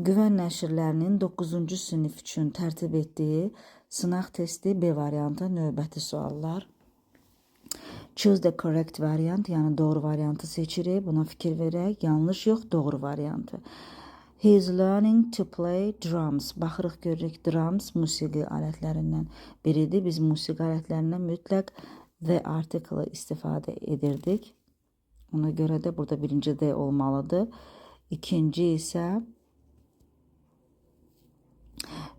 Güvən nəşrlərinin 9-cu sinif üçün tərtib etdiyi sınaq testi B variantı, növbəti suallar. Choose the correct variant, yəni doğru variantı seçirik. Buna fikir verək. Yanlış yox, doğru variantı. He is learning to play drums. Baxırıq, görürük, drums musiqi alətlərindən biridir. Biz musiqi alətlərindən mütləq the article istifadə edirdik. Ona görə də burada birinci D olmalıdır. İkinci isə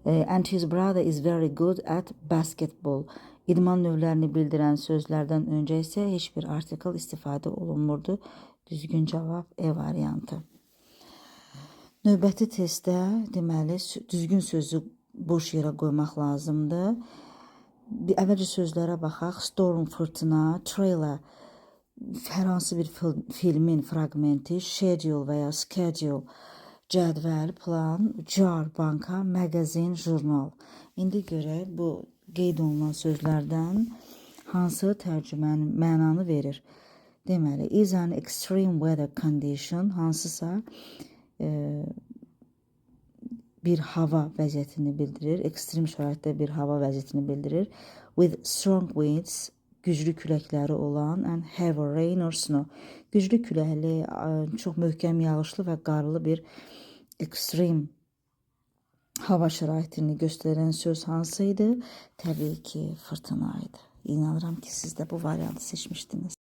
and his brother is very good at basketball. İdman növlərini bildirən sözlərdən öncə isə heç bir artikel istifadə olunmurdu. Düzgün cavab E variantı. Növbəti testdə deməli düzgün sözü boş yerə qoymaq lazımdır. Əvvəlcə sözlərə baxaq. Storm, fırtına, trailer hər hansı bir filmin fragmenti, schedule və ya schedule cədvəl, plan, jar, banka, məqazin, jurnal. İndi görək bu qeyd olunan sözlərdən hansı tərcümənin mənanı verir. Deməli, is an extreme weather condition, hansısa bir hava vəziyyətini bildirir, ekstrem şəraitdə bir hava vəziyyətini bildirir. With strong winds, güclü küləkləri olan, and heavy rain or snow, güclü küləkli, çox möhkəm yağışlı və qarlı bir ekstrem hava şəraitini göstərən söz hansıydı? Təbii ki, fırtına idi. İnanıram ki, siz də bu variantı seçmişdiniz.